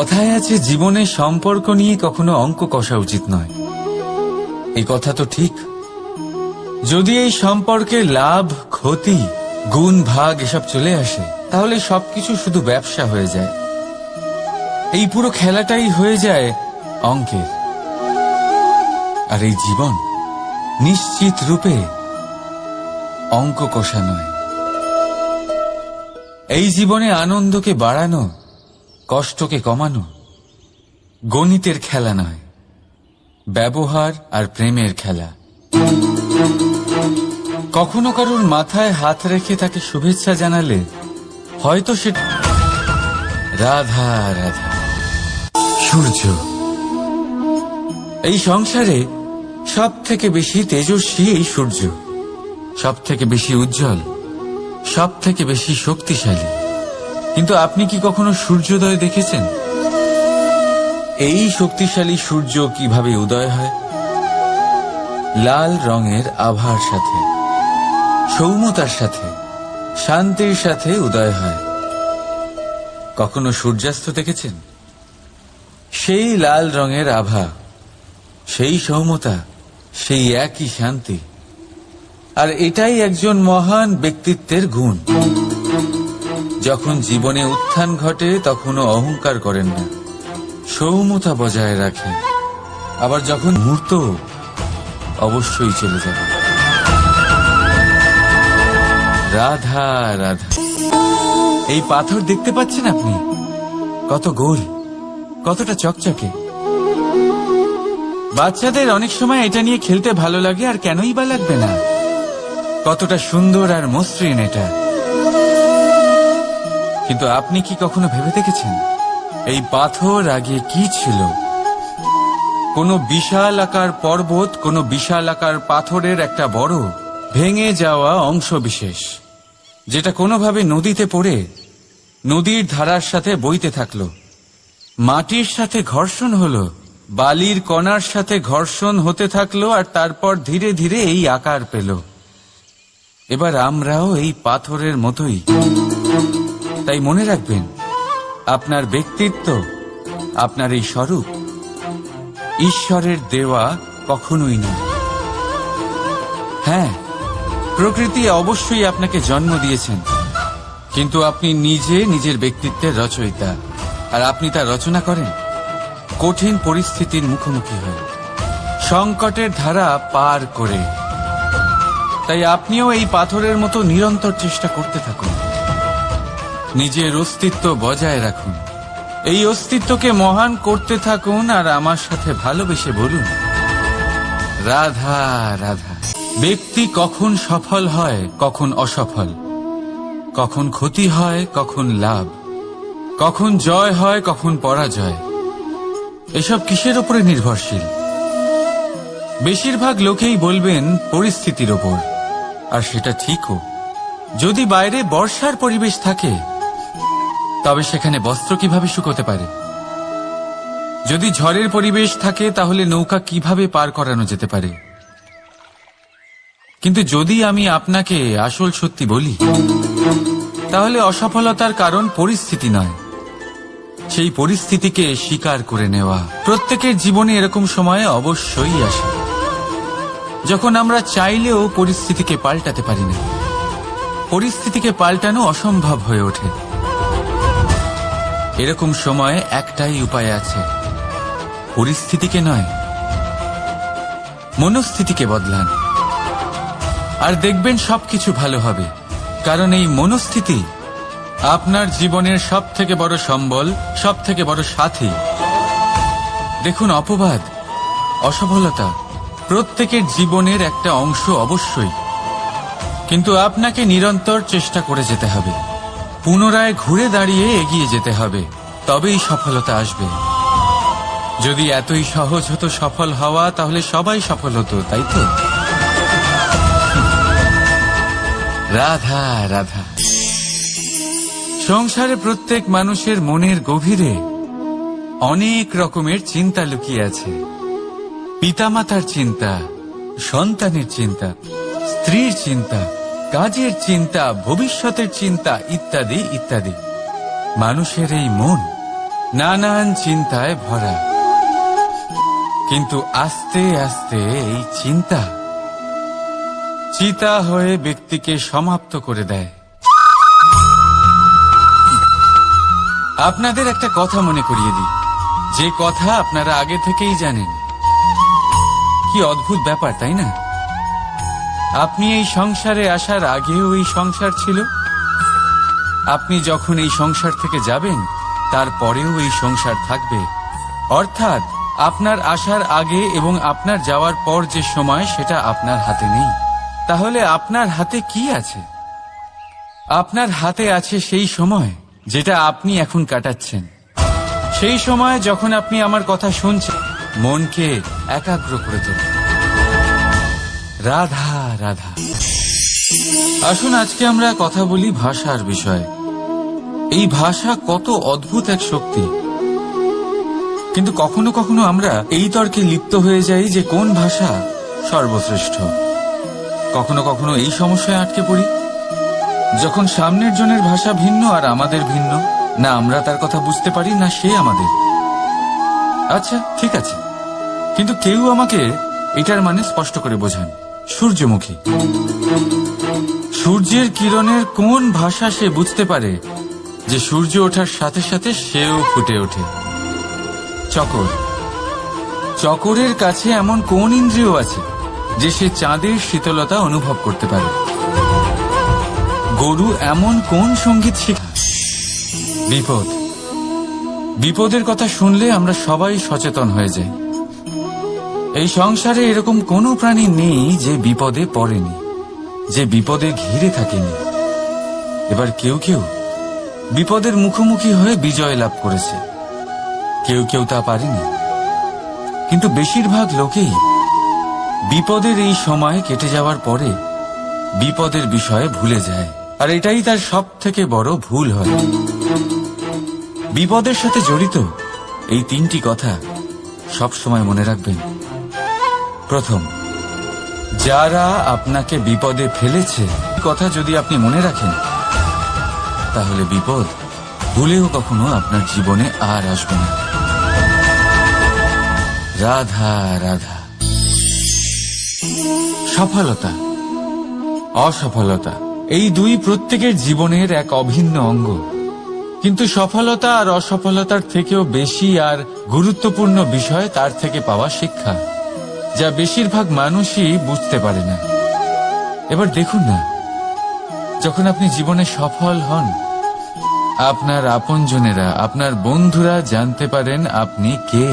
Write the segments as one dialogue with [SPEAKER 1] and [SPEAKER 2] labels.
[SPEAKER 1] কথায় আছে জীবনের সম্পর্ক নিয়ে কখনো অঙ্ক কষা উচিত নয়। এই কথা তো ঠিক। যদি এই সম্পর্কে লাভ ক্ষতি গুণ ভাগ এসব চলে আসে তাহলে সবকিছু শুধু ব্যবসা হয়ে যায়। এই পুরো খেলাটাই হয়ে যায় অঙ্কের। আর এই জীবন নিশ্চিত রূপে অঙ্ক কষা নয়। এই জীবনে আনন্দকে বাড়ানো কষ্টকে কমানো গণিতের খেলা নয়, ব্যবহার আর প্রেমের খেলা। কখনো কারোর মাথায় হাত রেখে তাকে শুভেচ্ছা জানালে হয়তো সে রাধা রাধা। সূর্য এই সংসারে সব থেকে বেশি তেজস্বী এই সূর্য, সব থেকে বেশি উজ্জ্বল, সব থেকে বেশি শক্তিশালী। কিন্তু আপনি কি কখনো সূর্যোদয় দেখেছেন? এই শক্তিশালী সূর্য কিভাবে উদয় হয়? লাল রঙের আভার সাথে, সৌম্যতার সাথে, শান্তির সাথে উদয় হয়। কখনো সূর্যাস্ত দেখেছেন? সেই লাল রঙের আভা, সেই সৌম্যতা, সেই একই শান্তি। আর এটাই একজন মহান ব্যক্তিত্বের গুণ। যখন জীবনে উত্থান ঘটে তখনও অহংকার করেন না, সৌম্যতা বজায় রাখেন। আবার যখন মুহূর্ত অবশ্যই চলে যাবে। রাধা রাধা। এই পাথর দেখতে পাচ্ছেন আপনি? কত গোল, কতটা চকচকে। বাচ্চাদের অনেক সময় এটা নিয়ে খেলতে ভালো লাগে, আর কেনই বা লাগবে না। কতটা সুন্দর আর মসৃণ এটা। কিন্তু আপনি কি কখনো ভেবে দেখেছেন এই পাথর আগে কি ছিল? কোনো বিশাল আকার পর্বত, কোনো বিশাল আকার পাথরের একটা বড় ভেঙে যাওয়া অংশ বিশেষ, যেটা কোনোভাবে নদীতে পড়ে নদীর ধারার সাথে বইতে থাকলো। মাটির সাথে ঘর্ষণ হলো, বালির কণার সাথে ঘর্ষণ হতে থাকলো, আর তারপর ধীরে ধীরে এই আকার পেল। এবার আমরাও এই পাথরের মতোই। তাই মনে রাখবেন, আপনার ব্যক্তিত্ব, আপনার এই স্বরূপ ঈশ্বরের দেওয়া কখনোই নয়। হ্যাঁ, প্রকৃতি অবশ্যই আপনাকে জন্ম দিয়েছেন, কিন্তু আপনি নিজে নিজের ব্যক্তিত্বের রচয়িতা। আর আপনি তা রচনা করেন কঠিন পরিস্থিতির মুখোমুখি হয়ে, সংকটের ধারা পার করে। তাই আপনিও এই পাথরের মতো নিরন্তর চেষ্টা করতে থাকুন। নিজের অস্তিত্ব বজায় রাখুন, এই অস্তিত্বকে মহান করতে থাকুন। আর আমার সাথে ভালোবেসে বলুন, রাধা রাধা। ব্যক্তি কখন সফল হয়, কখন অসফল, কখন ক্ষতি হয়, কখন লাভ, কখন জয় হয়, কখন পরাজয়, এসব কিসের উপরে নির্ভরশীল? বেশিরভাগ লোকেই বলবেন পরিস্থিতির ওপর। আর সেটা ঠিকও। যদি বাইরে বর্ষার পরিবেশ থাকে তবে সেখানে বস্ত্র কিভাবে শুকোতে পারে? যদি ঝড়ের পরিবেশ থাকে তাহলে নৌকা কিভাবে পার করানো যেতে পারে? কিন্তু যদি আমি আপনাকে আসল সত্যি বলি, তাহলে অসফলতার কারণ পরিস্থিতি নয়, সেই পরিস্থিতিকে স্বীকার করে নেওয়া। প্রত্যেকের জীবনে এরকম সময় অবশ্যই আসে যখন আমরা চাইলেও পরিস্থিতিকে পাল্টাতে পারি না। পরিস্থিতিকে পাল্টানো অসম্ভব হয়ে ওঠে। এরকম সময়ে একটাই উপায় আছে, পরিস্থিতিকে নয়, মনস্থিতিকে বদলান। আর দেখবেন সবকিছু ভালো হবে। কারণ এই মনস্থিতি আপনার জীবনের সব থেকে বড় সম্বল, সব থেকে বড় সাথী। দেখুন, অপবাদ, অসফলতা প্রত্যেকের জীবনের একটা অংশ অবশ্যই। কিন্তু আপনাকে নিরন্তর চেষ্টা করে যেতে হবে, পুনরায় ঘুরে দাঁড়িয়ে এগিয়ে যেতে হবে, তবেই সফলতা আসবে। যদি এতই সহজ হতো সফল হওয়া, তাহলে সবাই সফল হতো, তাই তো? রাধা রাধা। সংসারে প্রত্যেক মানুষের মনের গভীরে অনেক রকমের চিন্তা লুকিয়ে আছে। পিতামাতার চিন্তা, সন্তানের চিন্তা, স্ত্রীর চিন্তা, কাজের চিন্তা, ভবিষ্যতের চিন্তা, ইত্যাদি ইত্যাদি। মানুষের এই মন নানান চিন্তায় ভরা। কিন্তু আস্তে আস্তে এই চিন্তা চিতা হয়ে ব্যক্তিকে সমাপ্ত করে দেয়। আপনাদের একটা কথা মনে করিয়ে দিই, যে কথা আপনারা আগে থেকেই জানেন। কি অদ্ভুত ব্যাপার, তাই না? আপনি এই সংসারে আসার আগেও এই সংসার ছিল, আপনি যখন এই সংসার থেকে যাবেন তারপরেও এই সংসার থাকবে। অর্থাৎ আপনার আসার আগে এবং আপনার যাওয়ার পর যে সময়, সেটা আপনার হাতে নেই। তাহলে আপনার হাতে কি আছে? আপনার হাতে আছে সেই সময় যেটা আপনি এখন কাটাচ্ছেন। সেই সময় যখন আপনি আমার কথা শুনছেন, মনকে একাগ্র করে তোলেন। রাধা রাধা। আসুন আজকে আমরা কথা বলি ভাষার বিষয়ে। এই ভাষা কত অদ্ভুত এক শক্তি। কিন্তু কখনো কখনো আমরা এই তর্কে লিপ্ত হয়ে যাই যে কোন ভাষা সর্বশ্রেষ্ঠ। কখনো কখনো এই সমস্যায় আটকে পড়ি, যখন সামনের জনের ভাষা ভিন্ন আর আমাদের ভিন্ন, না আমরা তার কথা বুঝতে পারি না সে আমাদের। আচ্ছা ঠিক আছে, কিন্তু কেউ আমাকে এটার মানে স্পষ্ট করে বোঝান। সূর্যমুখী, সূর্যের কিরণের কোন ভাষা সে বুঝতে পারে যে সূর্য ওঠার সাথে সাথে সেও ফুটে ওঠে? চকর, চকরের কাছে এমন কোন ইন্দ্রিয় আছে যে সে চাঁদের শীতলতা অনুভব করতে পারে? গরু এমন কোন সঙ্গীত শিখে? বিপদ, বিপদের কথা শুনলে আমরা সবাই সচেতন হয়ে যাই। এই সংসারে এরকম কোনো প্রাণী নেই যে বিপদে পড়েনি, যে বিপদে ঘিরে থাকেনি। এবার কেউ কেউ বিপদের মুখোমুখি হয়ে বিজয় লাভ করেছে, কেউ কেউ তা পারেনি। কিন্তু বেশিরভাগ লোকেই বিপদের এই সময় কেটে যাওয়ার পরে বিপদের বিষয়ে ভুলে যায়, আর এটাই তার সব থেকে বড় ভুল হয়। বিপদের সাথে জড়িত এই তিনটি কথা সব সময় মনে রাখবেন। প্রথম, যারা আপনাকে বিপদে ফেলেছে, কথা যদি আপনি মনে রাখেন তাহলে বিপদ ভুলেও কখনো আপনার জীবনে আর আসবে না। রাধা রাধা। সফলতা, অসফলতা, এই দুই প্রত্যেকের জীবনের এক অভিন্ন অঙ্গ। কিন্তু সফলতা আর অসফলতার থেকেও বেশি আর গুরুত্বপূর্ণ বিষয় তার থেকে পাওয়া শিক্ষা, যা বেশিরভাগ মানুষই বুঝতে পারে না। এবার দেখুন না, যখন আপনি জীবনে সফল হন, আপনার আপনজনেরা, আপনার বন্ধুরা জানতে পারেন আপনি কে,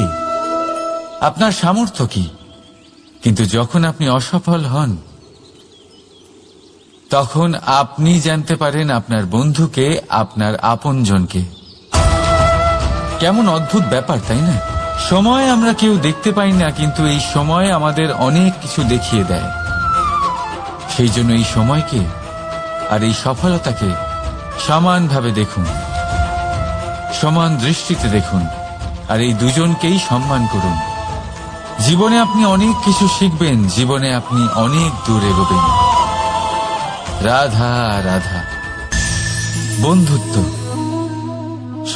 [SPEAKER 1] আপনার সামর্থ্য কি। কিন্তু যখন আপনি অসফল হন, তখন আপনি জানতে পারেন আপনার বন্ধুকে, আপনার আপনজনকে। কেমন অদ্ভুত ব্যাপার, তাই না? সময় আমরা কেউ দেখতে পাই না, কিন্তু এই সময় আমাদের অনেক কিছু দেখিয়ে দেয়। সেই জন্য এই সময়কে আর এই সফলতাকে সমানভাবে দেখুন, সমান দৃষ্টিতে দেখুন, আর এই দুজনকেই সম্মান করুন। জীবনে আপনি অনেক কিছু শিখবেন, জীবনে আপনি অনেক দূর এগোবেন। রাধা রাধা। বন্ধুত্ব,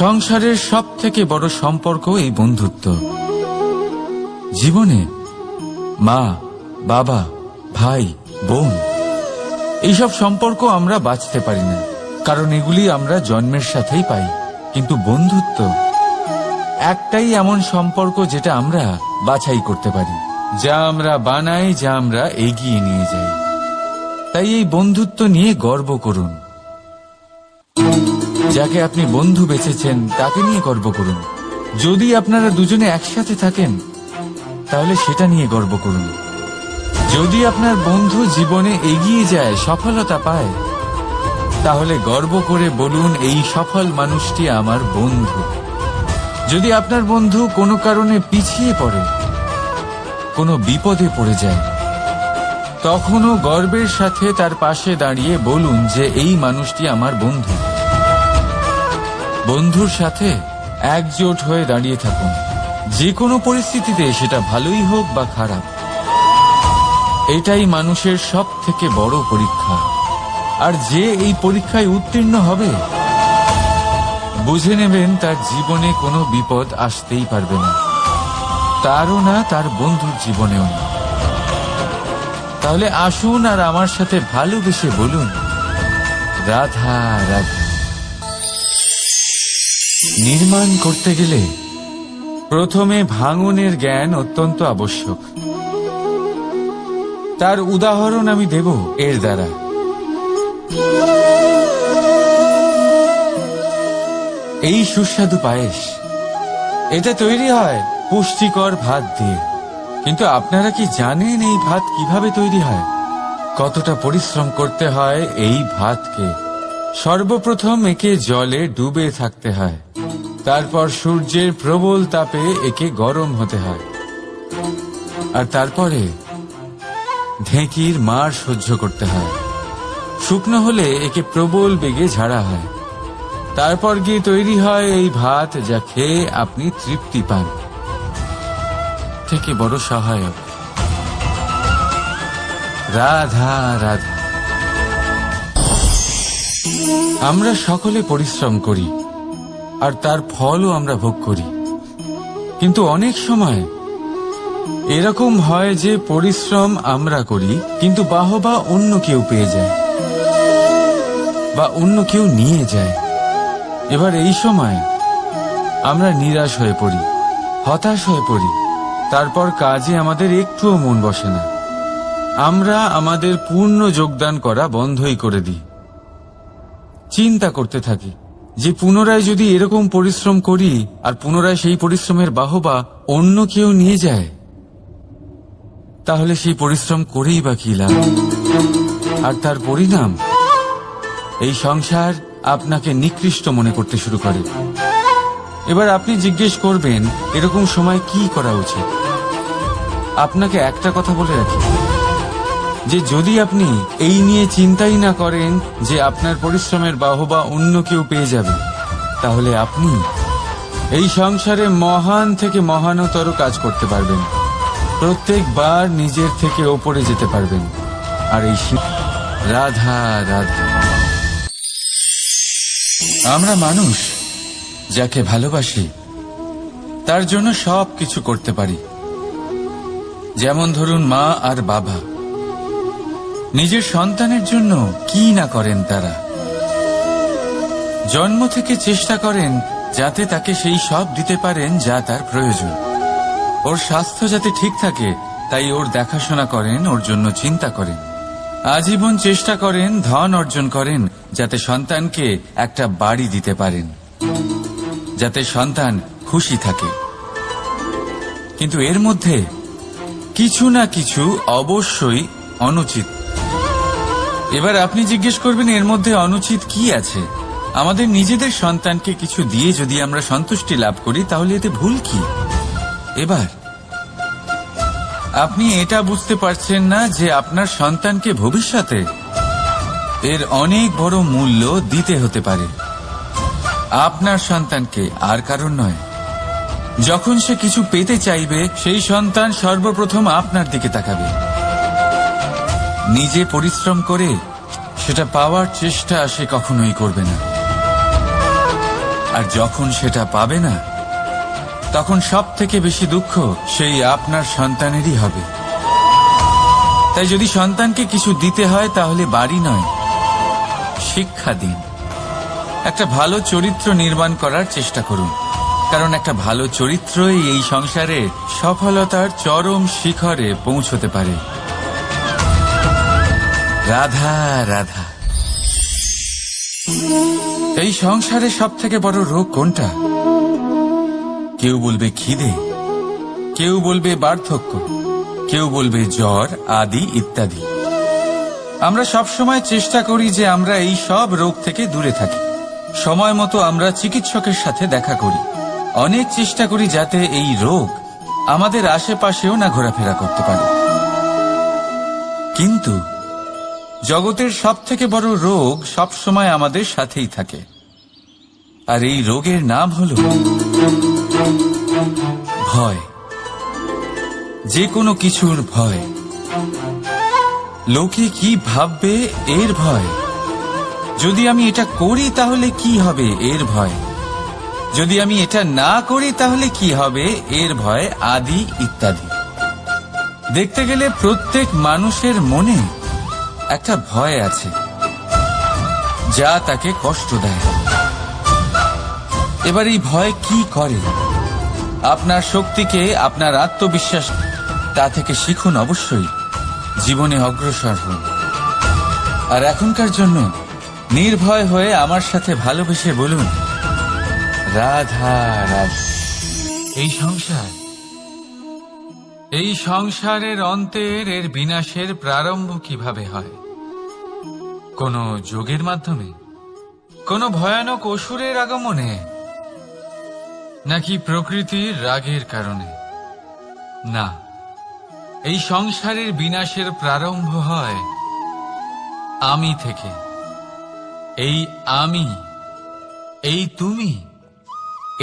[SPEAKER 1] সংসারের সব থেকে বড় সম্পর্ক এই বন্ধুত্ব। জীবনে মা, বাবা, ভাই, বোন, এইসব সম্পর্ক আমরা বাঁচতে পারি না, কারণ এগুলি আমরা জন্মের সাথেই পাই। কিন্তু বন্ধুত্ব একটাই এমন সম্পর্ক যেটা আমরা বাছাই করতে পারি, যা আমরা বানাই, যা আমরা এগিয়ে নিয়ে যাই। তাই এই বন্ধুত্ব নিয়ে গর্ব করুন। যাকে আপনি বন্ধু বেছেছেন তাকে নিয়ে গর্ব করুন। যদি আপনারা দুজনে একসাথে থাকেন তাহলে সেটা নিয়ে গর্ব করুন। যদি আপনার বন্ধু জীবনে এগিয়ে যায়, সফলতা পায়, তাহলে গর্ব করে বলুন, এই সফল মানুষটি আমার বন্ধু। যদি আপনার বন্ধু কোনো কারণে পিছিয়ে পড়ে, কোনো বিপদে পড়ে যায়, তখনও গর্বের সাথে তার পাশে দাঁড়িয়ে বলুন যে এই মানুষটি আমার বন্ধু। বন্ধুর সাথে একজোট হয়ে দাঁড়িয়ে থাকুন, যে কোনো পরিস্থিতিতে, সেটা ভালোই হোক বা খারাপ। এটাই মানুষের সব থেকে বড় পরীক্ষা। আর যে এই পরীক্ষায় উত্তীর্ণ হবে, বুঝে নেবেন তার জীবনে কোনো বিপদ আসতেই পারবে না, তারও না, তার বন্ধুর জীবনেও না। তাহলে আসুন আর আমার সাথে ভালোবেসে বলুন, রাধা রাধা। নির্মাণ করতে গেলে প্রথমে ভাঙনের জ্ঞান অত্যন্ত আবশ্যক। তার উদাহরণ আমি দেব এর দ্বারা। এই সুস্বাদু পায়েস, এটা তৈরি হয় পুষ্টিকর ভাত দিয়ে। কিন্তু আপনারা কি জানেন এই ভাত কিভাবে তৈরি হয়? কতটা পরিশ্রম করতে হয় এই ভাতকে? সর্বপ্রথম একে জলে ডুবে থাকতে হয়, তারপর সূর্যের প্রবল তাপে একে গরম হতে হয়, আর তারপরে ঢেঁকির মার সহ্য করতে হয়। শুকনো হলে একে প্রবল বেগে ঝাড়া হয়, তারপর গিয়ে তৈরি হয় এই ভাত, যা খেয়ে আপনি তৃপ্তি পান। থেকে বড় সহায়ক। রাধা রাধা। আমরা সকলে পরিশ্রম করি আর তার ফলও আমরা ভোগ করি, কিন্তু অনেক সময় এরকম হয় যে পরিশ্রম আমরা করি কিন্তু বাহবা অন্য কেউ পেয়ে যায় বা অন্য কেউ নিয়ে যায়। এবার এই সময় আমরা নিরাশ হয়ে পড়ি, হতাশ হয়ে পড়ি, তারপর কাজে আমাদের একটুও মন বসে না। আমরা আমাদের পূর্ণ যোগদান করা বন্ধই করে দিই। চিন্তা করতে থাকি যে পুনরায় যদি এরকম পরিশ্রম করি আর পুনরায় সেই পরিশ্রমের বাহবা অন্য কেউ নিয়ে যায়, তাহলে সেই পরিশ্রম করেই বা কি লাভ? আর তার পরিণাম, এই সংসার আপনাকে নিকৃষ্ট মনে করতে শুরু করে। এবার আপনি জিজ্ঞেস করবেন, এরকম সময় কি করা উচিত? আপনাকে একটা কথা বলে রাখি, যে যদি আপনি এই নিয়ে চিন্তাই না করেন যে আপনার পরিশ্রমের বাহবা অন্য কেউ পেয়ে যাবে, তাহলে আপনি এই সংসারে মহান থেকে মহানতর কাজ করতে পারবেন, প্রত্যেকবার নিজের থেকে ওপরে যেতে পারবেন। আর এই রাধা রাধা। আমরা মানুষ যাকে ভালোবাসি তার জন্য সব কিছু করতে পারি। যেমন ধরুন মা আর বাবা নিজের সন্তানের জন্য কি না করেন। তারা জন্ম থেকে চেষ্টা করেন যাতে তাকে সেই সব দিতে পারেন যা তার প্রয়োজন। ওর স্বাস্থ্য যাতে ঠিক থাকে তাই ওর দেখাশোনা করেন, ওর জন্য চিন্তা করেন। আজীবন চেষ্টা করেন, ধন অর্জন করেন যাতে সন্তানকে একটা বাড়ি দিতে পারেন, যাতে সন্তান খুশি থাকে। কিন্তু এর মধ্যে কিছু না কিছু অবশ্যই অনুচিত। এবার আপনি জিজ্ঞেস করবেন, এর মধ্যে অনুচিত কি আছে? আমাদের নিজেদের সন্তানকে কিছু দিয়ে যদি আমরা সন্তুষ্টি লাভ করি, তাহলে এতে ভুল কি? এবার আপনি এটা বুঝতে পারছেন না যে আপনার সন্তানকে ভবিষ্যতে এর অনেক বড় মূল্য দিতে হতে পারে। আপনার সন্তানকে, আর কারণ নয়। যখন সে কিছু পেতে চাইবে, সেই সন্তান সর্বপ্রথম আপনার দিকে তাকাবে। নিজে পরিশ্রম করে সেটা পাওয়ার চেষ্টা সে কখনোই করবে না। আর যখন সেটা পাবে না, তখন সব থেকে বেশি দুঃখ সেই আপনার সন্তানেরই হবে। তাই যদি সন্তানকে কিছু দিতে হয়, তাহলে বাড়ি নয়, শিক্ষা দিন। একটা ভালো চরিত্র নির্মাণ করার চেষ্টা করুন, কারণ একটা ভালো চরিত্রই এই সংসারে সফলতার চরম শিখরে পৌঁছতে পারে। রাধা রাধা। এই সংসারে সব থেকে বড় রোগ কোনটা? কেউ বলবে খিদে, কেউ বলবে বার্ধক্য, কেউ বলবে জ্বর আদি ইত্যাদি। আমরা সবসময় চেষ্টা করি যে আমরা এই সব রোগ থেকে দূরে থাকি। সময় মতো আমরা চিকিৎসকের সাথে দেখা করি। অনেক চেষ্টা করি যাতে এই রোগ আমাদের আশেপাশেও না ঘোরাফেরা করতে পারে। কিন্তু জগতের সব থেকে বড় রোগ সবসময় আমাদের সাথেই থাকে, আর এই রোগের নাম হল ভয়। যে কোনো কিছুর ভয়। লোকে কি ভাববে এর ভয়। যদি আমি এটা করি তাহলে কি হবে এর ভয়। যদি আমি এটা না করি তাহলে কি হবে, এর ভয়, আদি ইত্যাদি। দেখতে গেলে প্রত্যেক মানুষের মনে একটা ভয় আছে যা তাকে কষ্ট দেয়। এবার এই ভয় কি করে? আপনার শক্তিকে, আপনার আত্মবিশ্বাস, তা থেকে শিখুন। অবশ্যই জীবনে অগ্রসর হন। আর এখনকার জন্য নির্ভয় হয়ে আমার সাথে ভালোবেসে বলুন, রাধা রাধা। এই সংসারের অন্তের, এর বিনাশের প্রারম্ভ কিভাবে হয়? কোন যোগের মাধ্যমে? কোন ভয়ানক অসুরের আগমনে? নাকি প্রকৃতির রাগের কারণে? না, এই সংসারের বিনাশের প্রারম্ভ হয় আমি থেকে। এই আমি, এই তুমি,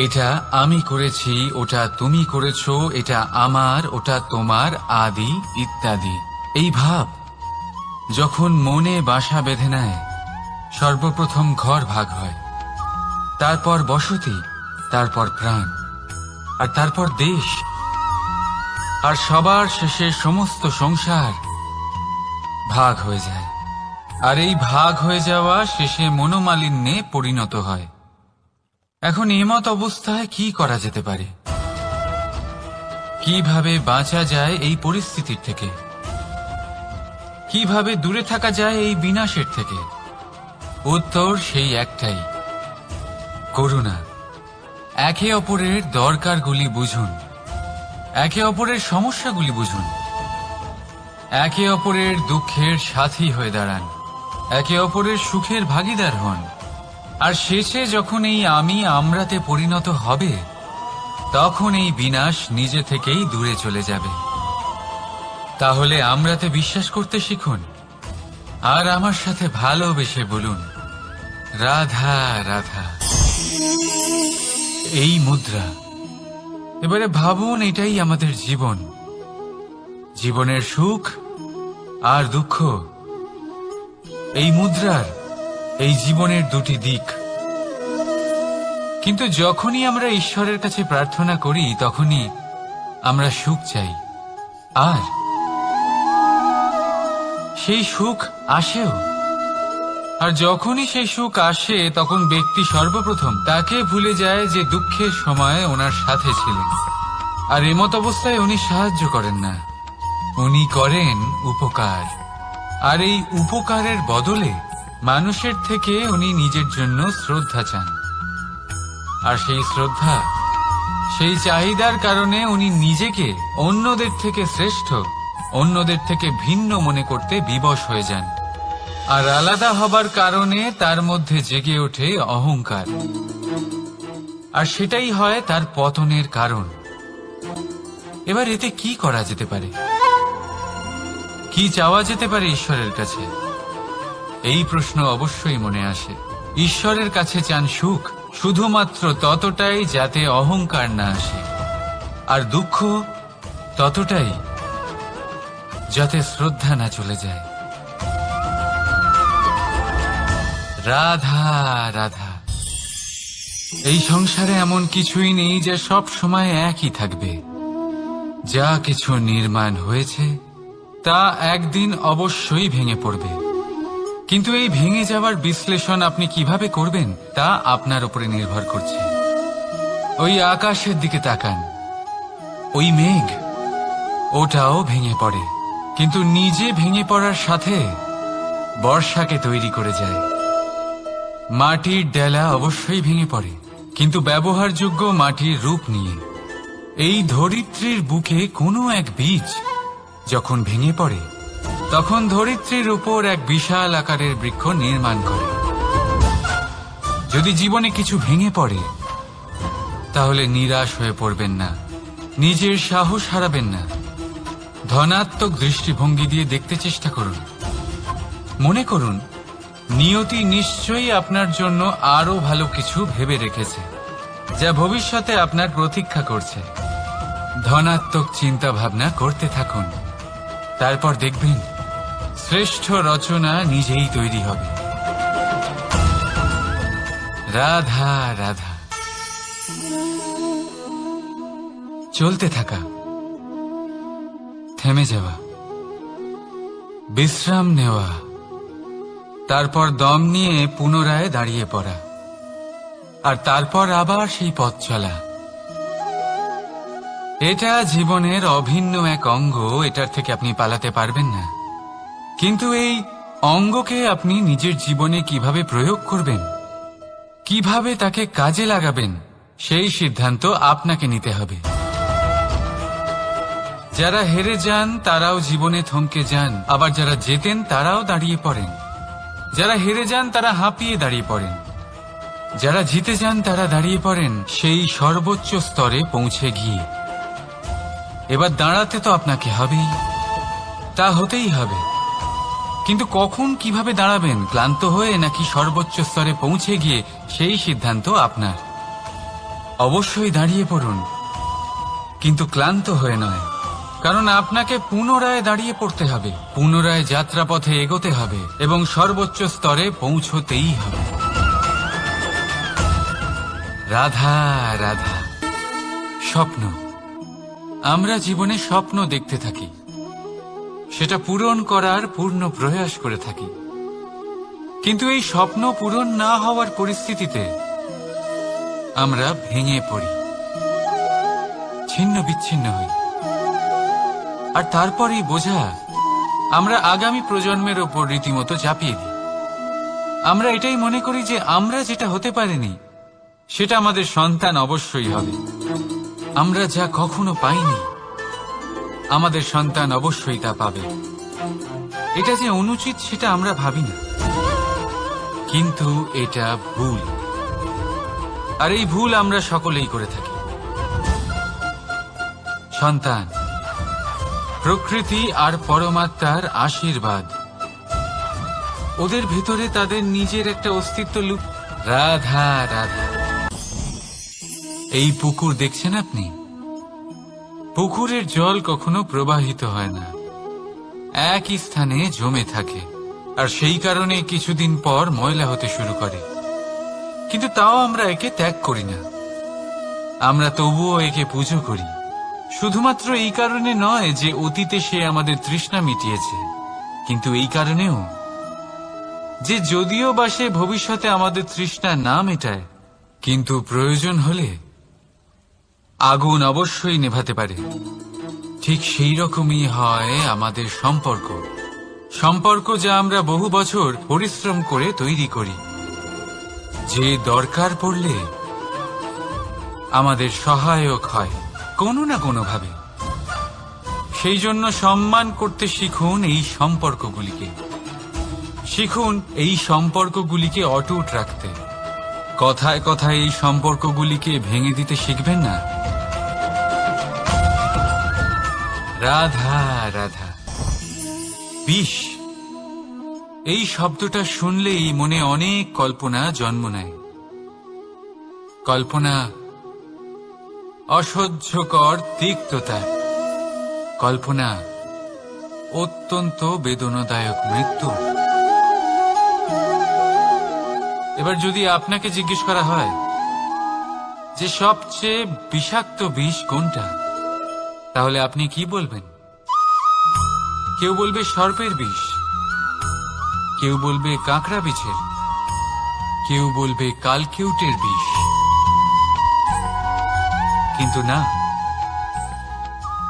[SPEAKER 1] এটা আমি করেছি, ওটা তুমি করেছো, এটা আমার, ওটা তোমার, আদি ইত্যাদি। এই ভাব যখন মনে বাসা বেঁধে নেয়, সর্বপ্রথম ঘর ভাগ হয়, তারপর বসতি, তারপর প্রাণ, আর তারপর দেশ, আর সবার শেষে সমস্ত সংসার ভাগ হয়ে যায়। আর এই ভাগ হয়ে যাওয়া শেষে মনোমালিন্যে পরিণত হয়। এখন এমত অবস্থায় কি করা যেতে পারে? কিভাবে বাঁচা যায় এই পরিস্থিতির থেকে? কিভাবে দূরে থাকা যায় এই বিনাশের থেকে? উত্তর সেই একটাই, করুণা। একে অপরের দরকারগুলি বুঝুন, একে অপরের সমস্যাগুলি বুঝুন, একে অপরের দুঃখের সাথী হয়ে দাঁড়ান, একে অপরের সুখের ভাগীদার হন। আর শেষে যখন এই আমি আমরাতে পরিণত হবে, তখন এই বিনাশ নিজে থেকেই দূরে চলে যাবে। তাহলে আমরাতে বিশ্বাস করতে শিখুন, আর আমার সাথে ভালোবেসে বলুন, রাধা রাধা। এই মুদ্রা। এবারে ভাবুন, এটাই আমাদের জীবন, জীবনের সুখ আর দুঃখ। এই মুদ্রার, এই জীবনের দুটি দিক। কিন্তু যখনই আমরা ঈশ্বরের কাছে প্রার্থনা করি, তখনই আমরা সুখ চাই, আর সেই সুখ আসেও। আর যখনই সেই সুখ আসে, তখন ব্যক্তি সর্বপ্রথম তাকে ভুলে যায় যে দুঃখের সময় ওনার সাথে ছিলেন। আর এমত অবস্থায় উনি সাহায্য করেন না, উনি করেন উপকার। আর এই উপকারের বদলে মানুষের থেকে উনি নিজের জন্য শ্রদ্ধা চান। আর সেই শ্রদ্ধা, সেই চাহিদার কারণে উনি নিজেকে অন্যদের থেকে শ্রেষ্ঠ, অন্যদের থেকে ভিন্ন মনে করতে বিবশ হয়ে যান। আর আলাদা হবার কারণে তার মধ্যে জেগে ওঠে অহংকার, আর সেটাই হয় তার পতনের কারণ। এবার এতে কি করা যেতে পারে? কি চাওয়া যেতে পারে ঈশ্বরের কাছে? এই প্রশ্ন অবশ্যই মনে আসে। ঈশ্বরের কাছে চান সুখ, শুধুমাত্র ততটাই যাতে অহংকার না আসে, আর দুঃখ ততটাই যাতে শ্রদ্ধা না চলে যায়। রাধা রাধা। এই সংসারে এমন কিছুই নেই যে সব সময় একই থাকবে। যা কিছু নির্মাণ হয়েছে তা একদিন অবশ্যই ভেঙে পড়বে। কিন্তু এই ভেঙে যাওয়ার বিশ্লেষণ আপনি কিভাবে করবেন তা আপনার উপরে নির্ভর করছে। ওই আকাশের দিকে তাকান, ওই মেঘ, ওটাও ভেঙে পড়ে, কিন্তু নিজে ভেঙে পড়ার সাথে বর্ষাকে তৈরি করে যায়। মাটির ডেলা অবশ্যই ভেঙে পড়ে, কিন্তু ব্যবহারযোগ্য মাটির রূপ নিয়ে। এই ধরিত্রীর বুকে কোনো এক বীজ যখন ভেঙে পড়ে, তখন ধরিত্রীর উপর এক বিশাল আকারের বৃক্ষ নির্মাণ করে। যদি জীবনে কিছু ভেঙে পড়ে, তাহলে নিরাশ হয়ে পড়বেন না, নিজের সাহস হারাবেন না। ধনাত্মক দৃষ্টিভঙ্গি দিয়ে দেখতে চেষ্টা করুন। মনে করুন, নিয়তি নিশ্চয়ই আপনার জন্য আরো ভালো কিছু ভেবে রেখেছে, যা ভবিষ্যতে আপনার প্রতীক্ষা করছে। ধনাত্মক চিন্তা ভাবনা করতে থাকুন, তারপর দেখবেন শ্রেষ্ঠ রচনা নিজেই তৈরি হবে। রাধা রাধা। চলতে থাকা, থেমে যাওয়া, বিশ্রাম নেওয়া, তারপর দম নিয়ে পুনরায় দাঁড়িয়ে পড়া, আর তারপর আবার সেই পথ চলা। এটা জীবনের অভিন্ন এক অঙ্গ, এটার থেকে আপনি পালাতে পারবেন না। কিন্তু এই অঙ্গকে আপনি নিজের জীবনে কিভাবে প্রয়োগ করবেন, কিভাবে তাকে কাজে লাগাবেন, সেই সিদ্ধান্ত আপনাকে নিতে হবে। যারা হেরে যান তারাও জীবনে থমকে যান, আবার যারা জেতেন তারাও দাঁড়িয়ে পড়েন। যারা হেরে যান তারা হাঁপিয়ে দাঁড়িয়ে পড়েন, যারা জিতে যান তারা দাঁড়িয়ে পড়েন সেই সর্বোচ্চ স্তরে পৌঁছে গিয়ে। এবার দাঁড়াতে তো আপনাকে হবেই, তা হতেই হবে। কিন্তু কখন কিভাবে দাঁড়াবেন, ক্লান্ত হয়ে নাকি সর্বোচ্চ স্তরে পৌঁছে গিয়ে, সেই সিদ্ধান্ত আপনার। অবশ্যই দাঁড়িয়ে পড়ুন, কিন্তু ক্লান্ত হয়ে নয়, কারণ আপনাকে পুনরায় দাঁড়িয়ে পড়তে হবে, পুনরায় যাত্রাপথে এগোতে হবে এবং সর্বোচ্চ স্তরে পৌঁছতেই হবে। রাধা রাধা। স্বপ্ন, আমরা জীবনে স্বপ্ন দেখতে থাকি, সেটা পূরণ করার পূর্ণ প্রয়াস করে থাকি। কিন্তু এই স্বপ্ন পূরণ না হওয়ার পরিস্থিতিতে আমরা ভেঙে পড়ি, ছিন্ন বিচ্ছিন্ন হই, আর তারপর এই বোঝা আমরা আগামী প্রজন্মের ওপর রীতিমতো চাপিয়ে দিই। আমরা এটাই মনে করি যে আমরা যেটা হতে পারিনি সেটা আমাদের সন্তান অবশ্যই হবে। আমরা যা কখনো পাইনি আমাদের সন্তান অবশ্যই তা পাবে। এটা যে অনুচিত সেটা আমরা ভাবি না, কিন্তু এটা ভুল, আর এই ভুল আমরা সকলেই করে থাকি। সন্তান প্রকৃতি আর পরমাত্মার আশীর্বাদ, ওদের ভেতরে তাদের নিজের একটা অস্তিত্ব লুপ। রাধা রাধা। এই পুকুর দেখছেন আপনি, পুকুরের জল কখনো প্রবাহিত হয় না, একই স্থানে জমে থাকে, আর সেই কারণে কিছুদিন পর ময়লা হতে শুরু করে। কিন্তু তাও আমরা একে ত্যাগ করি না, আমরা তবুও একে পুজো করি। শুধুমাত্র এই কারণে নয় যে অতীতে সে আমাদের তৃষ্ণা মিটিয়েছে, কিন্তু এই কারণেও যে যদিও বা সে ভবিষ্যতে আমাদের তৃষ্ণা না মেটায়, কিন্তু প্রয়োজন হলে আগুন অবশ্যই নেভাতে পারে। ঠিক সেই রকমই হয় আমাদের সম্পর্ক, সম্পর্ক যা আমরা বহু বছর পরিশ্রম করে তৈরি করি, যে দরকার পড়লে আমাদের সহায়ক হয় কোনো না কোনোভাবে। সেই জন্য সম্মান করতে শিখুন এই সম্পর্কগুলিকে, শিখুন এই সম্পর্কগুলিকে অটুট রাখতে। কথায় কথায় এই সম্পর্কগুলিকে ভেঙে দিতে শিখবেন না। রাধা রাধা। বিষ, এই শব্দটা শুনলেই মনে অনেক কল্পনা জন্ম নেয়। কল্পনা অসহ্যকর তিক্ততা, কল্পনা অত্যন্ত বেদনাদায়ক মৃত্যু। এবার যদি আপনাকে জিজ্ঞেস করা হয় যে সবচেয়ে বিষাক্ত বিষ কোনটা, তাহলে আপনি কি বলবেন? কেউ বলবে সর্পের বিষ, কেউ বলবে কাঁকড়া বিছের, কেউ বলবে কালকিউটের বিষ। কিন্তু না,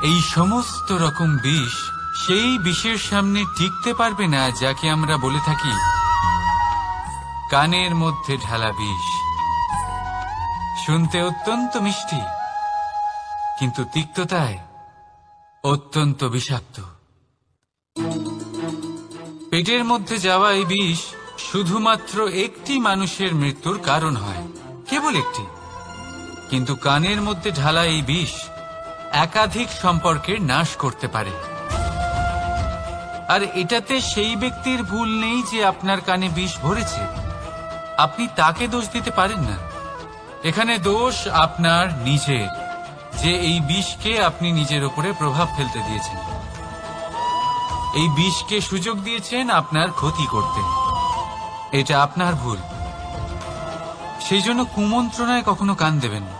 [SPEAKER 1] এই সমস্ত রকম বিষ সেই বিষের সামনে টিকতে পারবে না যাকে আমরা বলে থাকি কানের মধ্যে ঢালা বিষ। শুনতে অত্যন্ত মিষ্টি, কিন্তু তিক্ততায় অত্যন্ত বিষাক্ত। পেটের মধ্যে যাওয়া এই বিষ শুধুমাত্র একটি মানুষের মৃত্যুর কারণ হয়, কেবল একটি। কিন্তু কানের মধ্যে ঢালা এই বিষ একাধিক সম্পর্কের নাশ করতে পারে। আর এটাতে সেই ব্যক্তির ভুল নেই যে আপনার কানে বিষ ভরেছে, আপনি তাকে দোষ দিতে পারেন না। এখানে দোষ আপনার নিজের, যে এই বিষকে আপনি নিজের উপরে প্রভাব ফেলতে দিয়েছেন, এই বিষকে সুযোগ দিয়েছেন আপনার ক্ষতি করতে। এটা আপনার ভুল। সেই জন্য কুমন্ত্রণায় কখনো কান দেবেন না।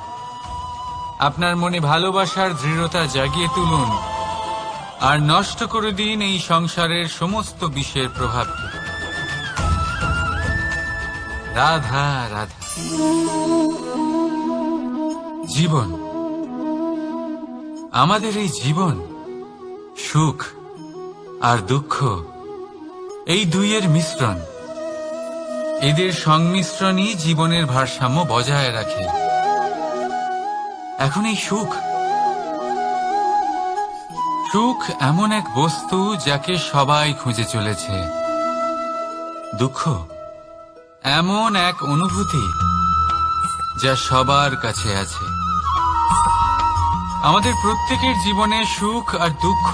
[SPEAKER 1] আপনার মনে ভালোবাসার দৃঢ়তা জাগিয়ে তুলুন আর নষ্ট করে দিন এই সংসারের সমস্ত বিষের প্রভাবকে। রাধা রাধা। জীবন, আমাদের এই জীবন, সুখ আর দুঃখ, এই দুইয়ের মিশ্রণ। এদের সংমিশ্রণই জীবনের ভারসাম্য বজায় রাখে। এখন এই সুখ, সুখ এমন এক বস্তু যাকে সবাই খুঁজে চলেছে। দুঃখ এমন এক অনুভূতি যা সবার কাছে আছে। আমাদের প্রত্যেকের জীবনে সুখ আর দুঃখ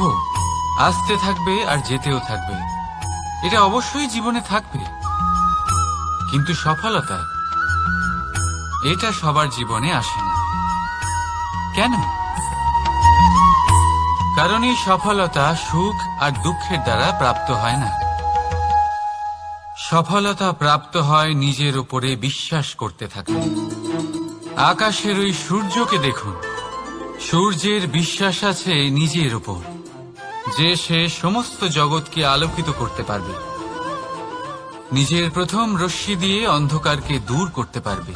[SPEAKER 1] আসতে থাকবে আর যেতেও থাকবে। এটা অবশ্যই জীবনে থাকবে, কিন্তু সফলতা এটা সবার জীবনে আসে না। কেন? কারণ এই সফলতা সুখ আর দুঃখের দ্বারা প্রাপ্ত হয় না। সফলতা প্রাপ্ত হয় নিজের উপরে বিশ্বাস করতে থাকলে। আকাশের ওই সূর্যকে দেখুন, সূর্যের বিশ্বাস আছে নিজের উপর যে সে সমস্ত জগৎকে আলোকিত করতে পারবে, নিজের প্রথম রশ্মি দিয়ে অন্ধকারকে দূর করতে পারবে।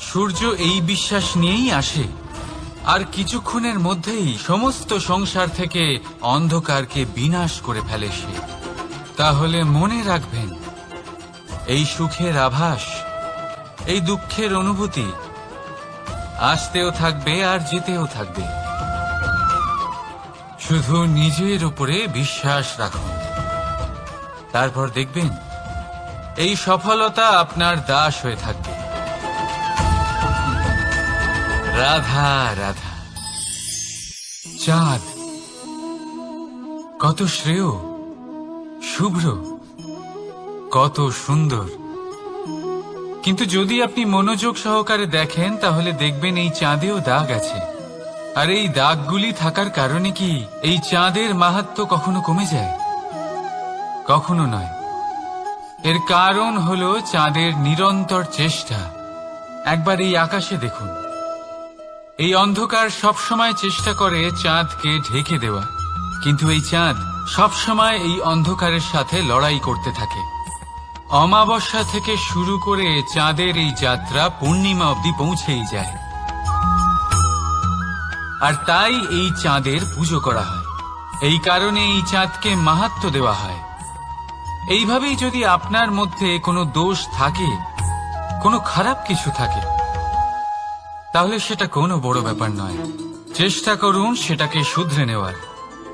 [SPEAKER 1] সূর্য এই বিশ্বাস নিয়েই আসে, আর কিছুক্ষণের মধ্যেই সমস্ত সংসার থেকে অন্ধকারকে বিনাশ করে ফেলে সে। তাহলে মনে রাখবেন, এই সুখের আভাস, এই দুঃখের অনুভূতি আসতেও থাকবে আর যেতেও থাকবে। শুধু নিজের উপরে বিশ্বাস রাখুন, তারপর দেখবেন এই সফলতা আপনার দাস হয়ে থাকবে। রাধা রাধা। চাঁদ কত শ্রেয়, শুভ্র, কত সুন্দর, কিন্তু যদি আপনি মনোযোগ সহকারে দেখেন তাহলে দেখবেন এই চাঁদেও দাগ আছে। আর এই দাগগুলি থাকার কারণে কি এই চাঁদের মাহাত্ম্য কখনো কমে যায়? কখনো নয়। এর কারণ হলো চাঁদের নিরন্তর চেষ্টা। একবার এই আকাশে দেখুন, এই অন্ধকার সবসময় চেষ্টা করে চাঁদকে ঢেকে দেওয়া, কিন্তু এই চাঁদ সবসময় এই অন্ধকারের সাথে লড়াই করতে থাকে। অমাবস্যা থেকে শুরু করে চাঁদের এই যাত্রা পূর্ণিমা অবধি পৌঁছেই যায়। আর তাই এই চাঁদের পুজো করা হয়, এই কারণে এই চাঁদকে মাহাত্ম্য দেওয়া হয়। এইভাবেই যদি আপনার মধ্যে কোনো দোষ থাকে, কোনো খারাপ কিছু থাকে, তাহলে সেটা কোনো বড় ব্যাপার নয়। চেষ্টা করুন সেটাকে শুধরে নেওয়ার,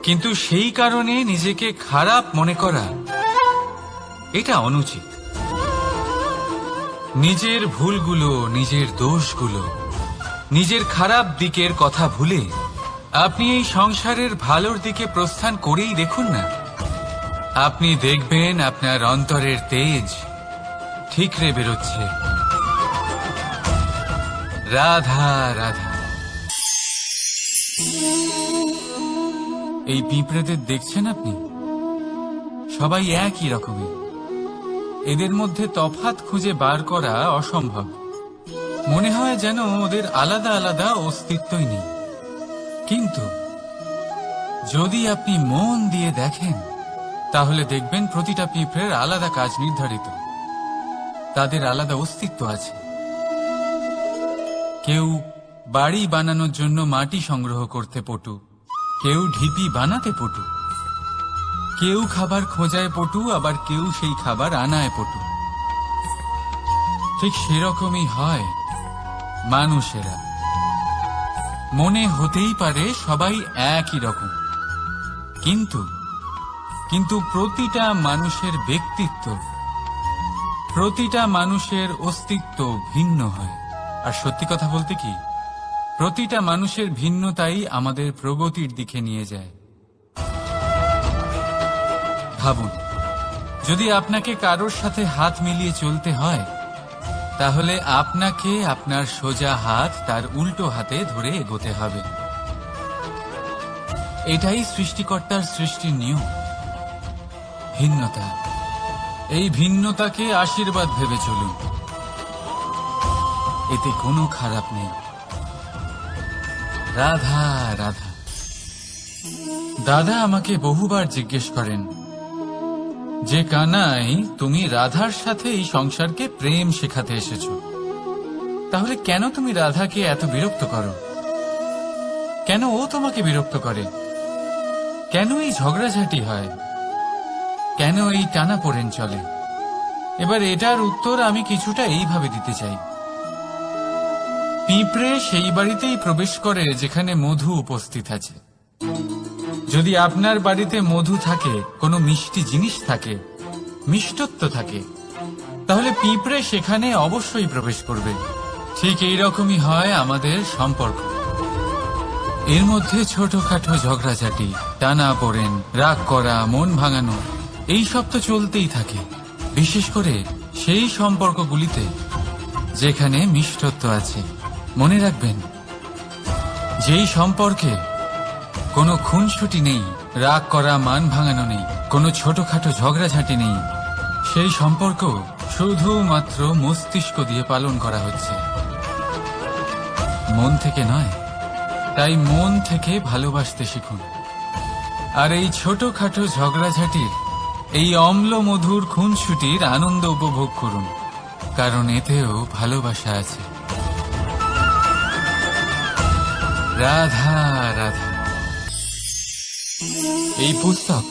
[SPEAKER 1] কিন্তু সেই কারণে নিজেকে খারাপ মনে করা এটা অনুচিত। নিজের ভুলগুলো, নিজের দোষগুলো, নিজের খারাপ দিকের কথা ভুলে আপনি এই সংসারের ভালোর দিকে প্রস্থান করেই দেখুন না। আপনি দেখবেন আপনার অন্তরের তেজ ঠিকরে বেরোচ্ছে। রাধা রাধা। এই পিঁপড়েদের দেখছেন আপনি? সবাই একই রকমের। এদের মধ্যে তফাৎ খুঁজে বার করা অসম্ভব। মনে হয় যেন ওদের আলাদা আলাদা অস্তিত্বই নেই। কিন্তু যদি আপনি মন দিয়ে দেখেন তাহলে দেখবেন প্রতিটা পিঁপড়ের আলাদা কাজ নির্ধারিত, তাদের আলাদা অস্তিত্ব আছে। কেউ বাড়ি বানানোর জন্য মাটি সংগ্রহ করতে পটু, কেউ ঢিপি বানাতে পটু, কেউ খাবার খোঁজায় পটু, আবার কেউ সেই খাবার আনায় পটু। ঠিক সেরকমই হয় মানুষেরা। মনে হতেই পারে সবাই একই রকম, কিন্তু প্রতিটা মানুষের ব্যক্তিত্ব, প্রতিটা মানুষের অস্তিত্ব ভিন্ন হয়। আর সত্যি কথা বলতে কি, প্রতিটা মানুষের ভিন্নতাই আমাদের প্রগতির দিকে নিয়ে যায়। ভাবুন, যদি আপনাকে কারোর সাথে হাত মিলিয়ে চলতে হয়, তাহলে আপনাকে আপনার সোজা হাত তার উল্টো হাতে ধরে এগোতে হবে। এটাই সৃষ্টিকর্তার সৃষ্টির নিয়ম। ভিন্নতা, এই ভিন্নতাকে আশীর্বাদ ভেবে চলুন, এতে কোনো খারাপ নেই। রাধা রাধা। দাদা আমাকে বহুবার জিজ্ঞেস করেন যে কানাই, তুমি রাধার সাথে এই সংসারকে প্রেম শেখাতে এসেছো, তাহলে কেন তুমি রাধাকে এত বিরক্ত করো? কেন ও তোমাকে বিরক্ত করে? কেন এই ঝগড়াঝাটি হয়? কেন এই টানাপোড়েন চলে? এবার এটার উত্তর আমি কিছুটা এইভাবে দিতে চাই। পিঁপড়ে সেই বাড়িতেই প্রবেশ করে যেখানে মধু উপস্থিত আছে। যদি আপনার বাড়িতে মধু থাকে, কোনো মিষ্টি জিনিস থাকে, মিষ্টত্ব থাকে, তাহলে পিঁপড়ে সেখানে অবশ্যই প্রবেশ করবে। ঠিক এইরকমই হয় আমাদের সম্পর্ক। এর মধ্যে ছোটখাটো ঝগড়াঝাটি, টানা পড়েন, রাগ করা, মন ভাঙানো, এই সব তো চলতেই থাকে। বিশেষ করে সেই সম্পর্কগুলিতে যেখানে মিষ্টত্ব আছে। মনে রাখবেন, যেই সম্পর্কে কোনো খুনসুটি নেই, রাগ করা, মান ভাঙানো নেই, কোনো ছোটখাটো ঝগড়াঝাটি নেই, সেই সম্পর্ক শুধুমাত্র মস্তিষ্ক দিয়ে পালন করা হচ্ছে, মন থেকে নয়। তাই মন থেকে ভালোবাসতে শিখুন। আর এই ছোটখাটো ঝগড়াঝাটির, এই অম্ল মধুর খুনসুটির আনন্দ উপভোগ করুন, কারণ এতেও ভালোবাসা আছে। রাধা রাধা। এই পুস্তক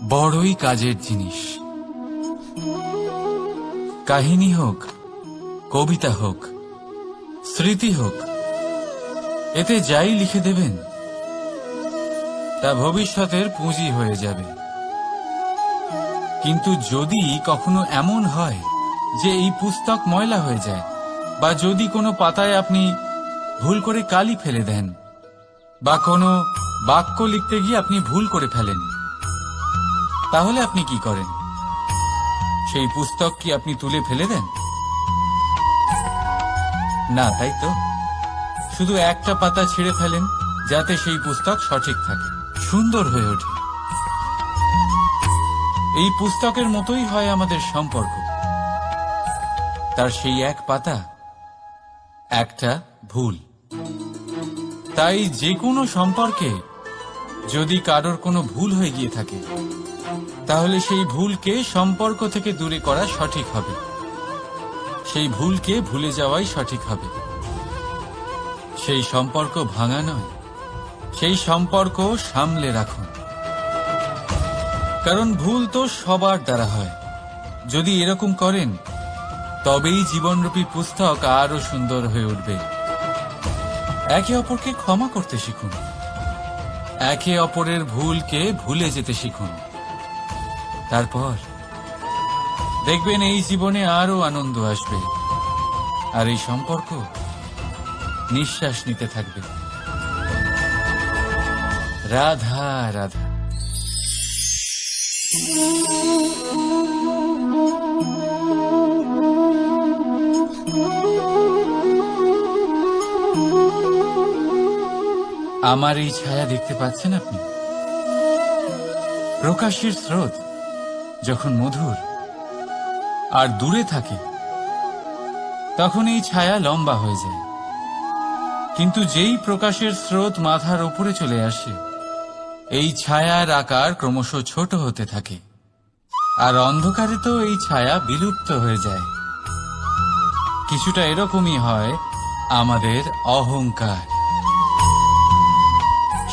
[SPEAKER 1] বড়ই কাজের জিনিস। কাহিনী হোক, কবিতা হোক, স্মৃতি হোক, এতে যাই লিখে দেবেন তা ভবিষ্যতের পুঁজি হয়ে যাবে। কিন্তু যদি কখনো এমন হয় যে এই পুস্তক ময়লা হয়ে যায়, বা যদি কোনো পাতায় আপনি ভুল করে কালি ফেলে দেন, বা কোনো বাক্য লিখতে গিয়ে আপনি ভুল করে ফেলেন, তাহলে আপনি কি করেন? সেই পুস্তক কি আপনি তুলে ফেলে দেন? না, তাই তো। শুধু একটা পাতা ছিঁড়ে ফেলেন, যাতে সেই পুস্তক সঠিক থাকে, সুন্দর হয়ে ওঠে। এই পুস্তকের মতোই হয় আমাদের সম্পর্ক। তার সেই এক পাতা, একটা ভুল। তাই যে কোনো সম্পর্কে যদি কারোর কোনো ভুল হয়ে গিয়ে থাকে, তাহলে সেই ভুলকে সম্পর্ক থেকে দূরে করা সঠিক হবে। সেই ভুলকে ভুলে যাওয়াই সঠিক হবে। সেই সম্পর্ক ভাঙা নয়, সেই সম্পর্ক সামলে রাখুন। কারণ ভুল তো সবার দ্বারা হয়। যদি এরকম করেন, তবেই জীবনরূপী পুস্তক আরো সুন্দর হয়ে উঠবে। একে অপরকে ক্ষমা করতে শিখুন। একে অপরের ভুলকে ভুলে যেতে শিখুন। তারপর দেখবেন এই জীবনে আরো আনন্দ আসবে, আর এই সম্পর্ক নিঃশ্বাস নিতে থাকবে। রাধা রাধা। আমার এই ছায়া দেখতে পাচ্ছেন আপনি? প্রকাশের স্রোত যখন মধুর আর দূরে থাকে, তখন এই ছায়া লম্বা হয়ে যায়। কিন্তু যেই প্রকাশের স্রোত মাথার উপরে চলে আসে, এই ছায়ার আকার ক্রমশ ছোট হতে থাকে, আর অন্ধকারে তো এই ছায়া বিলুপ্ত হয়ে যায়। কিছুটা এরকমই হয় আমাদের অহংকার।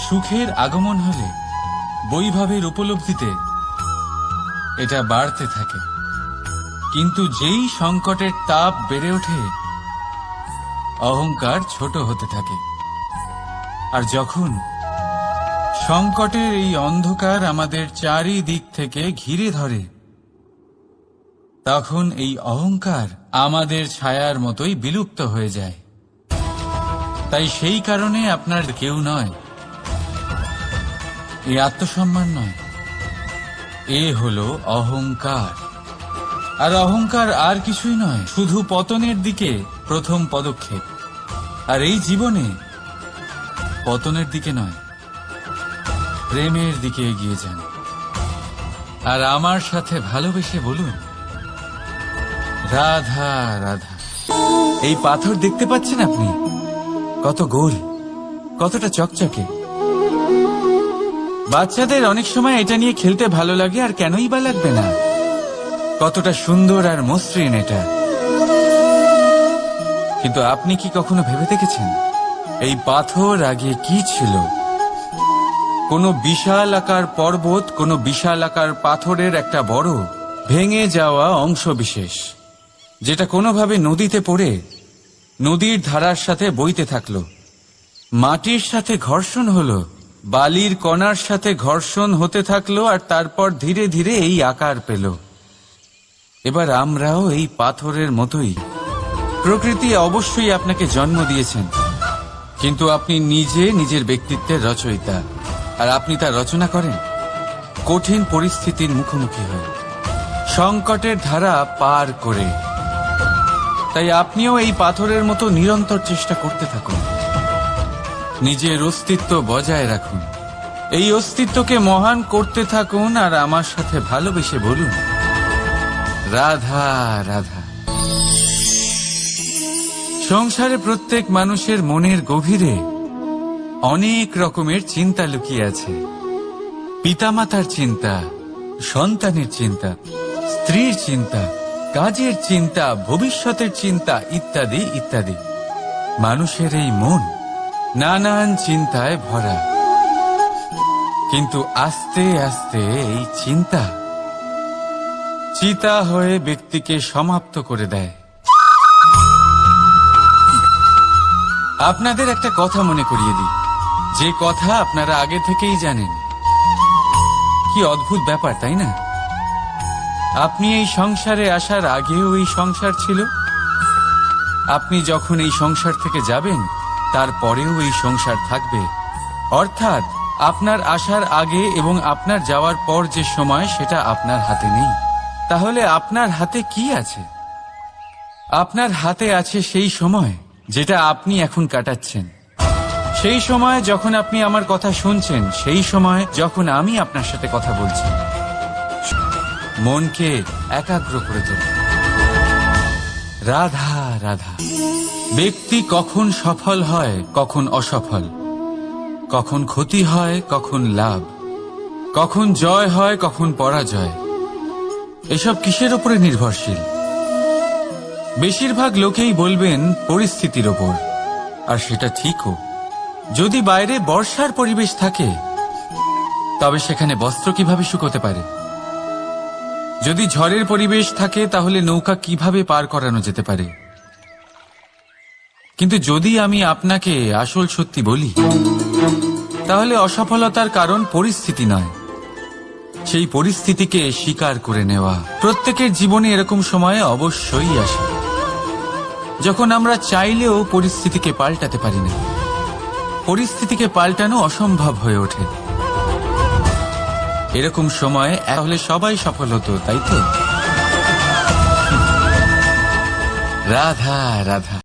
[SPEAKER 1] সুখের আগমন হলে, বৈভবের উপলব্ধিতে এটা বাড়তে থাকে। কিন্তু যেই সংকটের তাপ বেড়ে ওঠে, অহংকার ছোট হতে থাকে। আর যখন সংকটের এই অন্ধকার আমাদের চারিদিক থেকে ঘিরে ধরে, তখন এই অহংকার আমাদের ছায়ার মতোই বিলুপ্ত হয়ে যায়। তাই সেই কারণে আপনার কেউ নয়, এই আত্মসম্মান নয়, এ হলো অহংকার। আর অহংকার আর কিছুই নয়, শুধু পতনের দিকে প্রথম পদক্ষেপ। আর এই জীবনে পতনের দিকে নয়, প্রেমের দিকে এগিয়ে যান। আর আমার সাথে ভালোবেসে বলুন, রাধা রাধা। এই পাথর দেখতে পাচ্ছেন আপনি? কত গোল, কতটা চকচকে। বাচ্চাদের অনেক সময় এটা নিয়ে খেলতে ভালো লাগে, আর কেনই বা লাগবে না। কতটা সুন্দর আর মসৃণ এটা। কিন্তু আপনি কি কখনো ভেবে দেখেছেন এই পাথর আগে কি ছিল? কোনো বিশাল আকার পর্বত, কোনো বিশাল আকার পাথরের একটা বড় ভেঙে যাওয়া অংশ বিশেষ, যেটা কোনোভাবে নদীতে পড়ে নদীর ধারার সাথে বইতে থাকলো। মাটির সাথে ঘর্ষণ হলো, বালির কণার সাথে ঘর্ষণ হতে থাকলো, আর তারপর ধীরে ধীরে এই আকার পেল। এবার আমরাও এই পাথরের মতোই। প্রকৃতি অবশ্যই আপনাকে জন্ম দিয়েছেন, কিন্তু আপনি নিজে নিজের ব্যক্তিত্বের রচয়িতা। আর আপনি তা রচনা করেন কঠিন পরিস্থিতির মুখোমুখি হয়ে, সংকটের ধারা পার করে। তাই আপনিও এই পাথরের মতো নিরন্তর চেষ্টা করতে থাকুন। নিজের অস্তিত্ব বজায় রাখুন, এই অস্তিত্বকে মহান করতে থাকুন, আর আমার সাথে ভালোবেসে বলুন, রাধা রাধা। সংসারে প্রত্যেক মানুষের মনের গভীরে অনেক রকমের চিন্তা লুকিয়ে আছে। পিতামাতার চিন্তা, সন্তানের চিন্তা, স্ত্রীর চিন্তা, কাজের চিন্তা, ভবিষ্যতের চিন্তা, ইত্যাদি ইত্যাদি। মানুষের এই মন নানান চিন্তায় ভরা। কিন্তু আস্তে আস্তে এই চিন্তা চিতা হয়ে ব্যক্তিকে সমাপ্ত করে দেয়। আপনাদের একটা কথা মনে করিয়ে দিই, যে কথা আপনারা আগে থেকেই জানেন। কি অদ্ভুত ব্যাপার, তাই না? আপনি এই সংসারে আসার আগেও এই সংসার ছিল। আপনি যখন এই সংসার থেকে যাবেন, তারপরেও এই সংসার থাকবে। অর্থাৎ আপনার আসার আগে এবং আপনার যাওয়ার পর যে সময়, সেটা আপনার হাতে নেই। তাহলে আপনার হাতে কি আছে? আপনার হাতে আছে সেই সময় যেটা আপনি এখন কাটাচ্ছেন, সেই সময় যখন আপনি আমার কথা শুনছেন, সেই সময় যখন আমি আপনার সাথে কথা বলছি। মনকে একাগ্র করে তোলে। রাধা রাধা। ব্যক্তি কখন সফল হয়, কখন অসফল, কখন ক্ষতি হয়, কখন লাভ, কখন জয় হয়, কখন পরাজয়, এসব কিসের উপরে নির্ভরশীল? বেশিরভাগ লোকেই বলবেন পরিস্থিতির ওপর। আর সেটা ঠিকও। যদি বাইরে বর্ষার পরিবেশ থাকে, তবে সেখানে বস্ত্র কিভাবে শুকোতে পারে? যদি ঝড়ের পরিবেশ থাকে, তাহলে নৌকা কিভাবে পার করানো যেতে পারে? কিন্তু যদি আমি আপনাকে আসল সত্যি বলি, তাহলে অসফলতার কারণ পরিস্থিতি নয়, সেই পরিস্থিতিকে স্বীকার করে নেওয়া। প্রত্যেকের জীবনে এরকম সময় অবশ্যই আসে যখন আমরা চাইলেও পরিস্থিতিকে পাল্টাতে পারি না। পরিস্থিতিকে পাল্টানো অসম্ভব হয়ে ওঠে। এরকম সময় তাহলে সবাই সফল হতো, তাই তো? রাধা রাধা।